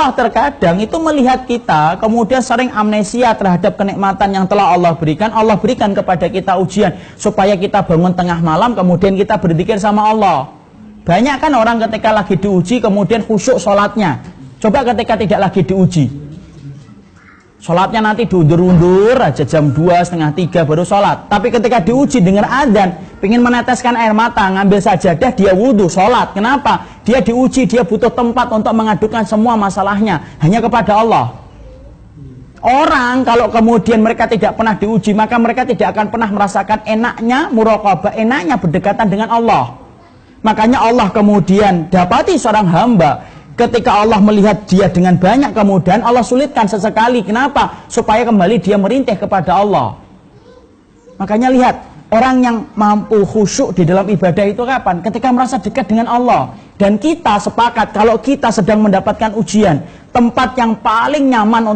Allah terkadang itu melihat kita kemudian sering amnesia terhadap kenikmatan yang telah Allah berikan. Allah berikan kepada kita ujian supaya kita bangun tengah malam kemudian kita berzikir sama Allah. Banyak kan orang ketika lagi diuji kemudian khusyuk sholatnya. Coba ketika tidak lagi diuji, sholatnya nanti diundur-undur aja, jam 2, setengah 3 baru sholat. Tapi ketika diuji dengan adzan, ingin meneteskan air mata, ngambil sajadah, dia wudhu, sholat. Kenapa? Dia diuji, dia butuh tempat untuk mengadukan semua masalahnya hanya kepada Allah. Orang kalau kemudian mereka tidak pernah diuji, maka mereka tidak akan pernah merasakan enaknya muraqabah, enaknya berdekatan dengan Allah. Makanya Allah kemudian dapati seorang hamba, ketika Allah melihat dia dengan banyak kemudahan, Allah sulitkan sesekali. Kenapa? Supaya kembali dia merintih kepada Allah. Makanya lihat, orang yang mampu khusyuk di dalam ibadah itu kapan? Ketika merasa dekat dengan Allah. Dan kita sepakat kalau kita sedang mendapatkan ujian, tempat yang paling nyaman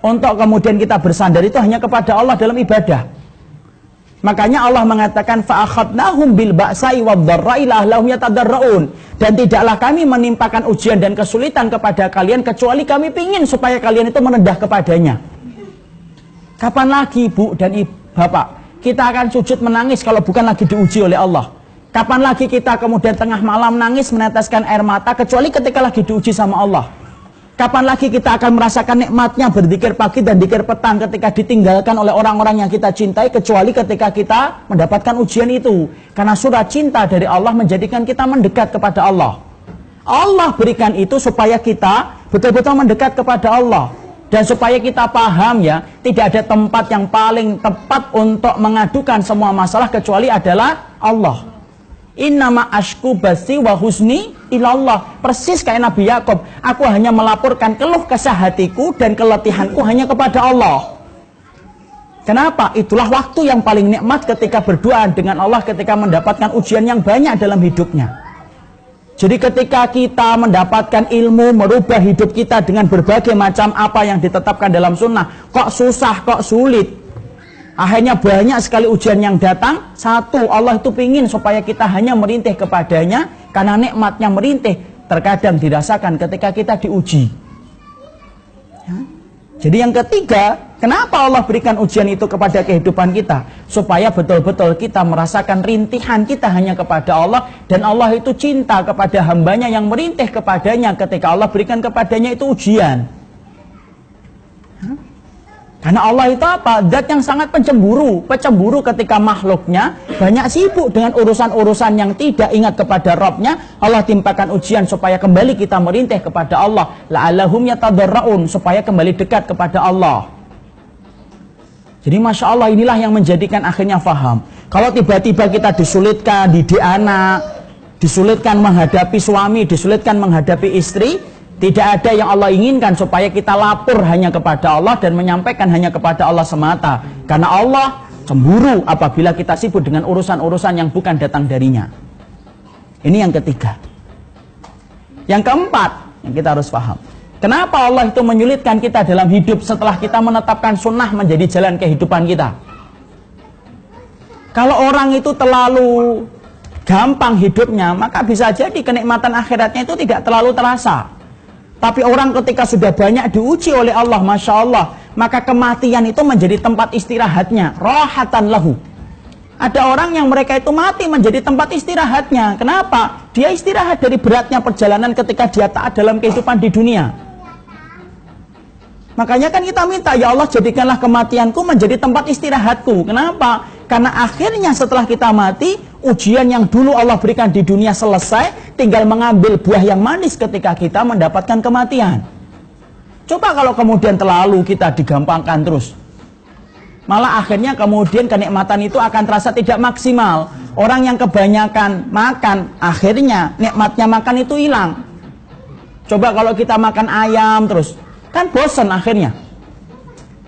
untuk kemudian kita bersandar itu hanya kepada Allah dalam ibadah. Makanya Allah mengatakan fa'akhadnahum bil ba'sa'i wadh-dharra'i la'allahum yatadarraun. Dan tidaklah kami menimpakan ujian dan kesulitan kepada kalian kecuali kami ingin supaya kalian itu merendah kepadanya. Kapan lagi Bu dan Bapak kita akan sujud menangis kalau bukan lagi diuji oleh Allah? Kapan lagi kita kemudian tengah malam nangis meneteskan air mata kecuali ketika lagi diuji sama Allah? Kapan lagi kita akan merasakan nikmatnya berzikir pagi dan zikir petang ketika ditinggalkan oleh orang-orang yang kita cintai kecuali ketika kita mendapatkan ujian itu? Karena surat cinta dari Allah menjadikan kita mendekat kepada Allah. Allah berikan itu supaya kita betul-betul mendekat kepada Allah. Dan supaya kita paham ya, tidak ada tempat yang paling tepat untuk mengadukan semua masalah kecuali adalah Allah. Innama ashku basi wa husni ilallah. Persis kayak Nabi Yakub, aku hanya melaporkan keluh kesah hatiku dan keletihanku hanya kepada Allah. Kenapa? Itulah waktu yang paling nikmat ketika berdoa dengan Allah, ketika mendapatkan ujian yang banyak dalam hidupnya. Jadi ketika kita mendapatkan ilmu, merubah hidup kita dengan berbagai macam apa yang ditetapkan dalam sunnah, kok susah, kok sulit, akhirnya banyak sekali ujian yang datang. Satu, Allah itu ingin supaya kita hanya merintih kepadanya, karena nikmatnya merintih terkadang dirasakan ketika kita diuji ya. Jadi yang ketiga, kenapa Allah berikan ujian itu kepada kehidupan kita? Supaya betul-betul kita merasakan rintihan kita hanya kepada Allah. Dan Allah itu cinta kepada hambanya yang merintih kepadanya ketika Allah berikan kepadanya itu ujian. Karena Allah itu apa? Zat yang sangat pencemburu. Pencemburu ketika makhluknya banyak sibuk dengan urusan-urusan yang tidak ingat kepada Rabbnya. Allah timpakan ujian supaya kembali kita merintih kepada Allah. La'allahum yatadarraun, supaya kembali dekat kepada Allah. Jadi Masya Allah, inilah yang menjadikan akhirnya faham. Kalau tiba-tiba kita disulitkan didik anak, disulitkan menghadapi suami, disulitkan menghadapi istri, tidak ada yang Allah inginkan supaya kita lapor hanya kepada Allah dan menyampaikan hanya kepada Allah semata. Karena Allah cemburu apabila kita sibuk dengan urusan-urusan yang bukan datang darinya. Ini yang ketiga. Yang keempat, yang kita harus paham. Kenapa Allah itu menyulitkan kita dalam hidup setelah kita menetapkan sunnah menjadi jalan kehidupan kita? Kalau orang itu terlalu gampang hidupnya, maka bisa jadi kenikmatan akhiratnya itu tidak terlalu terasa. Tapi orang ketika sudah banyak diuji oleh Allah, Masya Allah, maka kematian itu menjadi tempat istirahatnya. Rohatan lahu. Ada orang yang mereka itu mati menjadi tempat istirahatnya. Kenapa? Dia istirahat dari beratnya perjalanan ketika dia taat dalam kehidupan di dunia. Makanya kan kita minta, ya Allah jadikanlah kematianku menjadi tempat istirahatku. Kenapa? Karena akhirnya setelah kita mati, ujian yang dulu Allah berikan di dunia selesai, tinggal mengambil buah yang manis ketika kita mendapatkan kematian. Coba kalau kemudian terlalu kita digampangkan terus, malah akhirnya kemudian kenikmatan itu akan terasa tidak maksimal. Orang yang kebanyakan makan, akhirnya nikmatnya makan itu hilang. Coba kalau kita makan ayam terus, kan bosan akhirnya.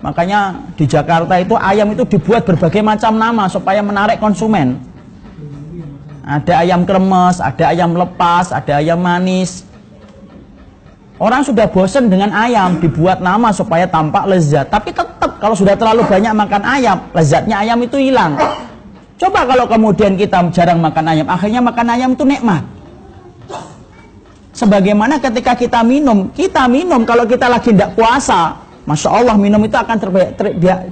Makanya di Jakarta itu ayam itu dibuat berbagai macam nama supaya menarik konsumen. Ada ayam kremes, ada ayam lepas, ada ayam manis. Orang sudah bosan dengan ayam, dibuat nama supaya tampak lezat. Tapi tetap kalau sudah terlalu banyak makan ayam, lezatnya ayam itu hilang. Coba kalau kemudian kita jarang makan ayam, akhirnya makan ayam itu nikmat. Sebagaimana ketika kita minum kalau kita lagi tidak puasa, Masya Allah minum itu akan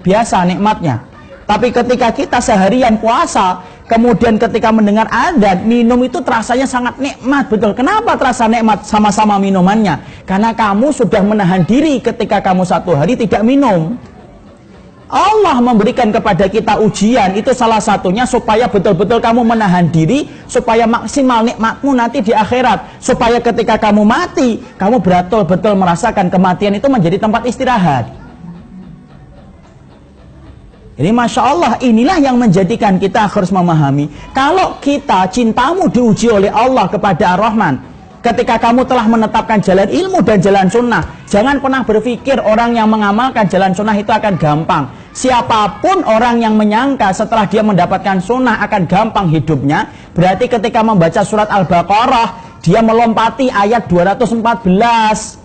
biasa nikmatnya. Tapi ketika kita seharian puasa, kemudian ketika mendengar adzan, minum itu terasanya sangat nikmat, betul. Kenapa terasa nikmat? Sama-sama minumannya. Karena kamu sudah menahan diri ketika kamu satu hari tidak minum. Allah memberikan kepada kita ujian, itu salah satunya supaya betul-betul kamu menahan diri, supaya maksimal nikmatmu nanti di akhirat, supaya ketika kamu mati, kamu betul-betul merasakan kematian itu menjadi tempat istirahat. Jadi Masya Allah, inilah yang menjadikan kita harus memahami, kalau kita cintamu diuji oleh Allah kepada Ar-Rahman, ketika kamu telah menetapkan jalan ilmu dan jalan sunnah, jangan pernah berpikir orang yang mengamalkan jalan sunnah itu akan gampang. Siapapun orang yang menyangka setelah dia mendapatkan sunnah akan gampang hidupnya, berarti ketika membaca surat Al-Baqarah, dia melompati ayat 214.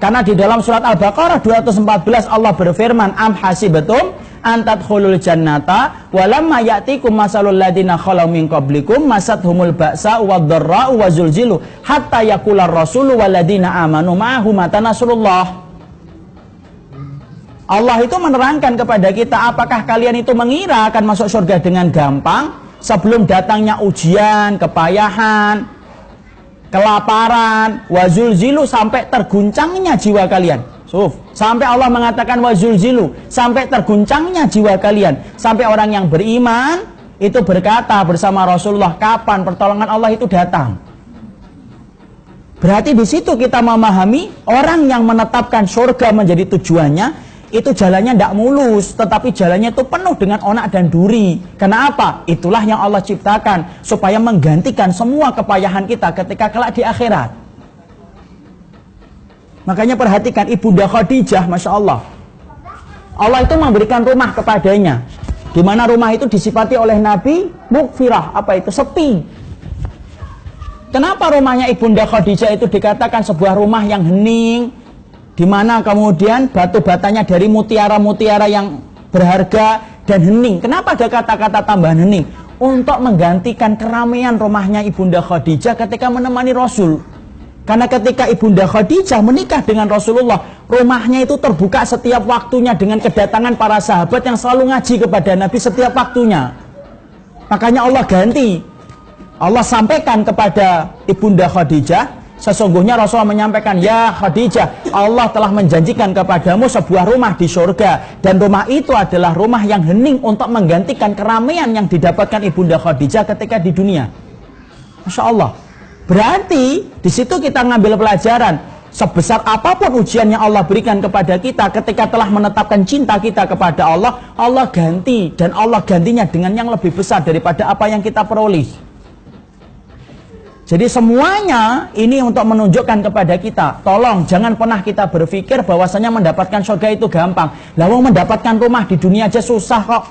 Karena di dalam surat Al-Baqarah 214 Allah berfirman, am hasibatum an tadkhulul jannata walamma ya'tikum masalul ladina khalau min qablikum masathumul ba'sa wadh-dharra'u wazulzilu hatta yaqular rasulu waladina amanu ma'ahu mata nasrullah. Allah itu menerangkan kepada kita, apakah kalian itu mengira akan masuk surga dengan gampang sebelum datangnya ujian, kepayahan, kelaparan, wazulzilu, sampai terguncangnya jiwa kalian. Sampai Allah mengatakan wazulzilu, sampai terguncangnya jiwa kalian. Sampai orang yang beriman itu berkata bersama Rasulullah, kapan pertolongan Allah itu datang? Berarti di situ kita memahami orang yang menetapkan surga menjadi tujuannya, itu jalannya tidak mulus, tetapi jalannya itu penuh dengan onak dan duri. Kenapa? Itulah yang Allah ciptakan supaya menggantikan semua kepayahan kita ketika kelak di akhirat. Makanya perhatikan Ibunda Khadijah, Masya Allah, Allah itu memberikan rumah kepadanya, di mana rumah itu disifati oleh Nabi mukfirah, apa itu? Sepi. Kenapa rumahnya Ibunda Khadijah itu dikatakan sebuah rumah yang hening, di mana kemudian batu batanya dari mutiara-mutiara yang berharga dan hening? Kenapa ada kata-kata tambahan hening? Untuk menggantikan keramaian rumahnya Ibunda Khadijah ketika menemani Rasul. Karena ketika Ibunda Khadijah menikah dengan Rasulullah, rumahnya itu terbuka setiap waktunya dengan kedatangan para sahabat yang selalu ngaji kepada Nabi setiap waktunya. Makanya Allah ganti. Allah sampaikan kepada Ibunda Khadijah, sesungguhnya Rasulullah menyampaikan, ya Khadijah, Allah telah menjanjikan kepadamu sebuah rumah di surga, dan rumah itu adalah rumah yang hening untuk menggantikan keramaian yang didapatkan Ibunda Khadijah ketika di dunia. Masya Allah. Berarti di situ kita ngambil pelajaran, sebesar apapun ujian yang Allah berikan kepada kita, ketika telah menetapkan cinta kita kepada Allah, Allah ganti, dan Allah gantinya dengan yang lebih besar daripada apa yang kita peroleh. Jadi semuanya ini untuk menunjukkan kepada kita, tolong jangan pernah kita berpikir bahwasanya mendapatkan surga itu gampang. Lalu mendapatkan rumah di dunia aja susah kok.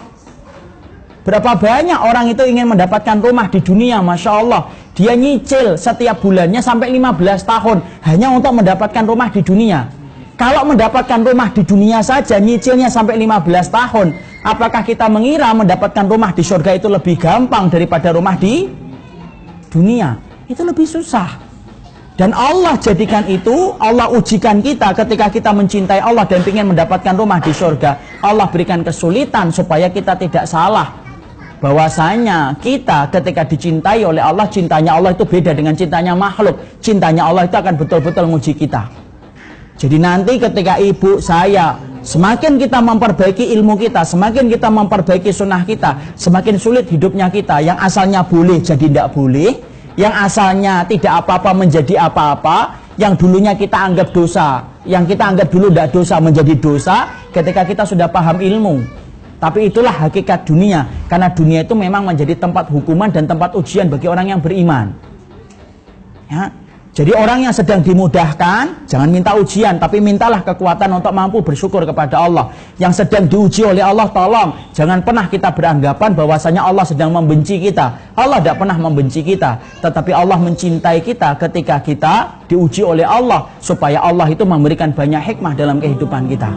Berapa banyak orang itu ingin mendapatkan rumah di dunia, Masya Allah. Dia nyicil setiap bulannya sampai 15 tahun hanya untuk mendapatkan rumah di dunia. Kalau mendapatkan rumah di dunia saja nyicilnya sampai 15 tahun, apakah kita mengira mendapatkan rumah di surga itu lebih gampang daripada rumah di dunia? Itu lebih susah. Dan Allah jadikan itu, Allah ujikan kita ketika kita mencintai Allah dan ingin mendapatkan rumah di surga. Allah berikan kesulitan supaya kita tidak salah, bahwasanya kita ketika dicintai oleh Allah, cintanya Allah itu beda dengan cintanya makhluk. Cintanya Allah itu akan betul-betul menguji kita. Jadi nanti ketika ibu saya, semakin kita memperbaiki ilmu kita, semakin kita memperbaiki sunnah kita, semakin sulit hidupnya kita. Yang asalnya boleh jadi tidak boleh, yang asalnya tidak apa-apa menjadi apa-apa, yang dulunya kita anggap dosa, yang kita anggap dulu tidak dosa menjadi dosa ketika kita sudah paham ilmu. Tapi itulah hakikat dunia, karena dunia itu memang menjadi tempat hukuman dan tempat ujian bagi orang yang beriman. Ya. Jadi orang yang sedang dimudahkan, jangan minta ujian, tapi mintalah kekuatan untuk mampu bersyukur kepada Allah. Yang sedang diuji oleh Allah, tolong jangan pernah kita beranggapan bahwasanya Allah sedang membenci kita. Allah tidak pernah membenci kita, tetapi Allah mencintai kita ketika kita diuji oleh Allah, supaya Allah itu memberikan banyak hikmah dalam kehidupan kita.